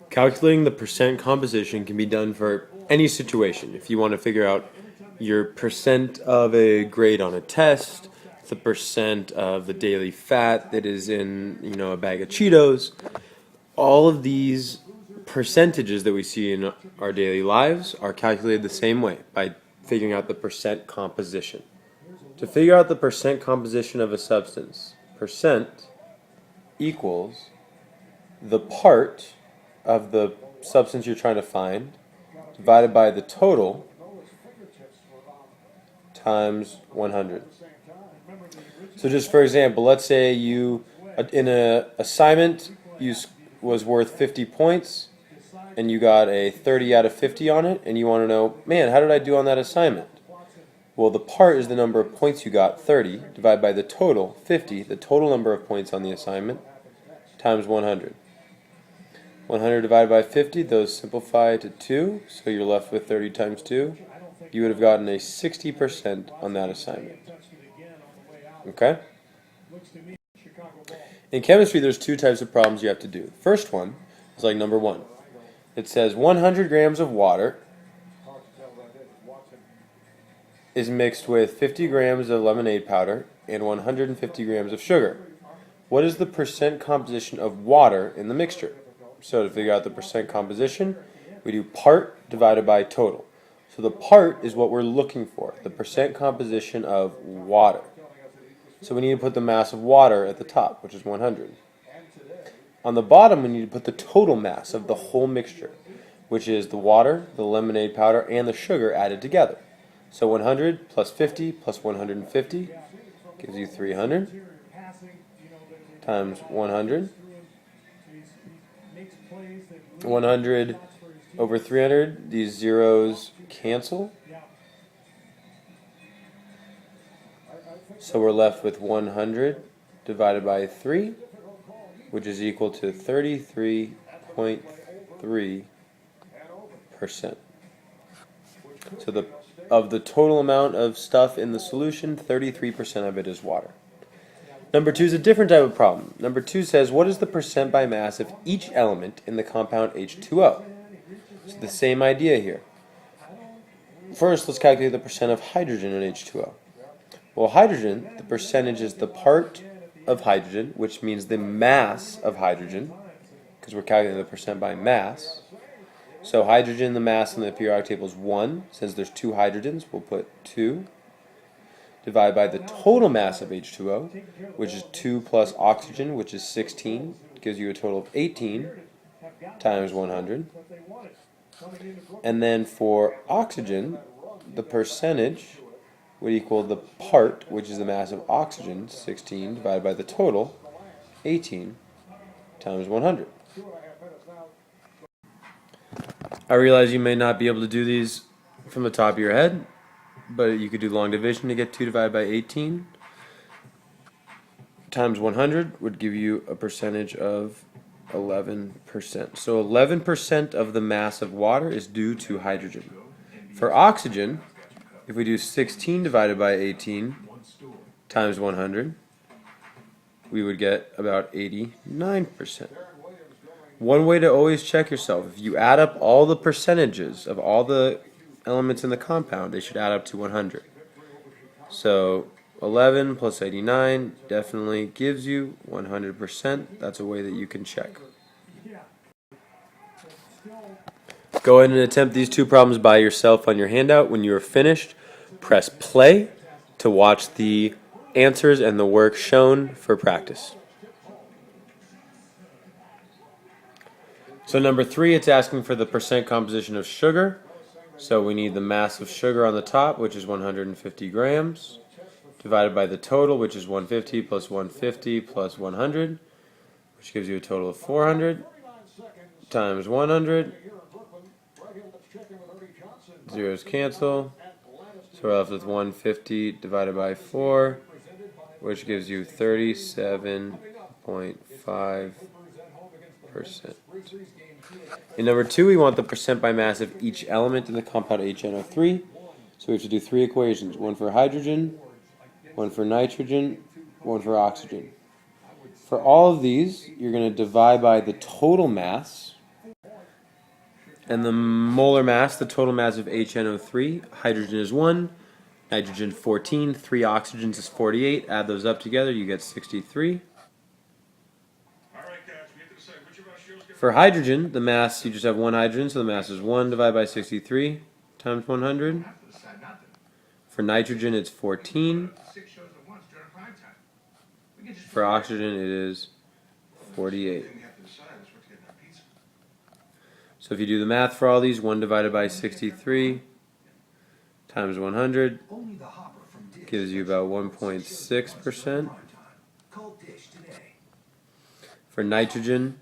Calculating the percent composition can be done for any situation. If you want to figure out your percent of a grade on a test, the percent of the daily fat that is in, a bag of Cheetos, all of these percentages that we see in our daily lives are calculated the same way by figuring out the percent composition. To figure out the percent composition of a substance, percent equals the part of the substance you're trying to find divided by the total times 100. So just for example, let's say you, in an assignment, was worth 50 points, and you got a 30 out of 50 on it, and you want to know, man, how did I do on that assignment? Well, the part is the number of points you got, 30, divided by the total, 50, the total number of points on the assignment, times 100. 100 divided by 50, those simplify to 2, so you're left with 30 times 2. You would have gotten a 60% on that assignment. Okay? In chemistry, there's two types of problems you have to do. The first one is like number 1. It says 100 grams of water is mixed with 50 grams of lemonade powder and 150 grams of sugar. What is the percent composition of water in the mixture? So to figure out the percent composition, we do part divided by total. So the part is what we're looking for, the percent composition of water. So we need to put the mass of water at the top, which is 100. On the bottom, we need to put the total mass of the whole mixture, which is the water, the lemonade powder, and the sugar added together. So 100 plus 50 plus 150 gives you 300 times 100. 100 over 300, these zeros cancel. So we're left with 100 divided by 3, which is equal to 33.3%. So of the total amount of stuff in the solution, 33% of it is water. Number 2 is a different type of problem. Number 2 says, what is the percent by mass of each element in the compound H2O? So the same idea here. First, let's calculate the percent of hydrogen in H2O. Well, hydrogen, the percentage is the part of hydrogen, which means the mass of hydrogen, because we're calculating the percent by mass. So hydrogen, the mass in the periodic table is 1. Since there's 2 hydrogens, we'll put 2. Divided by the total mass of H2O, which is 2 plus oxygen, which is 16, gives you a total of 18 times 100. And then for oxygen, the percentage would equal the part, which is the mass of oxygen, 16, divided by the total, 18 times 100. I realize you may not be able to do these from the top of your head, but you could do long division to get 2 divided by 18 times 100 would give you a percentage of 11%. So 11% of the mass of water is due to hydrogen. For oxygen, if we do 16 divided by 18 times 100, we would get about 89%. One way to always check yourself, if you add up all the percentages of all the elements in the compound, they should add up to 100. So 11 plus 89 definitely gives you 100%. That's a way that you can check. Go ahead and attempt these 2 problems by yourself on your handout. When you are finished, press play to watch the answers and the work shown for practice. So number 3, it's asking for the percent composition of sugar. So we need the mass of sugar on the top, which is 150 grams, divided by the total, which is 150 plus 150 plus 100, which gives you a total of 400, times 100. Zeros cancel. So we're left with 150 divided by 4, which gives you 37.5%. In number 2, we want the percent by mass of each element in the compound HNO3. So we have to do 3 equations, one for hydrogen, one for nitrogen, one for oxygen. For all of these, you're going to divide by the total mass. And the molar mass, the total mass of HNO3, hydrogen is 1, nitrogen 14, 3 oxygens is 48. Add those up together, you get 63. For hydrogen, the mass, you just have 1 hydrogen, so the mass is 1 divided by 63 times 100. For nitrogen, it's 14. For oxygen, it is 48. So if you do the math for all these, 1 divided by 63 times 100 gives you about 1.6%. For nitrogen,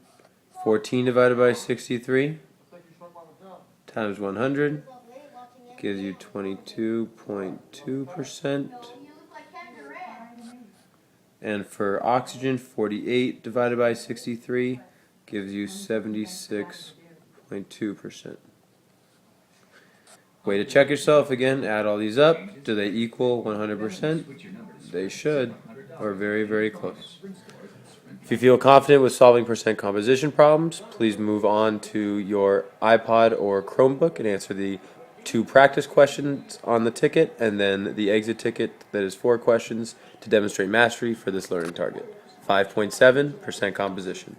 14 divided by 63 times 100 gives you 22.2%. And for oxygen, 48 divided by 63 gives you 76.2%. Way to check yourself again, add all these up. Do they equal 100%? They should, or very, very close. If you feel confident with solving percent composition problems, please move on to your iPod or Chromebook and answer the 2 practice questions on the ticket and then the exit ticket that is 4 questions to demonstrate mastery for this learning target. 5.7 percent composition.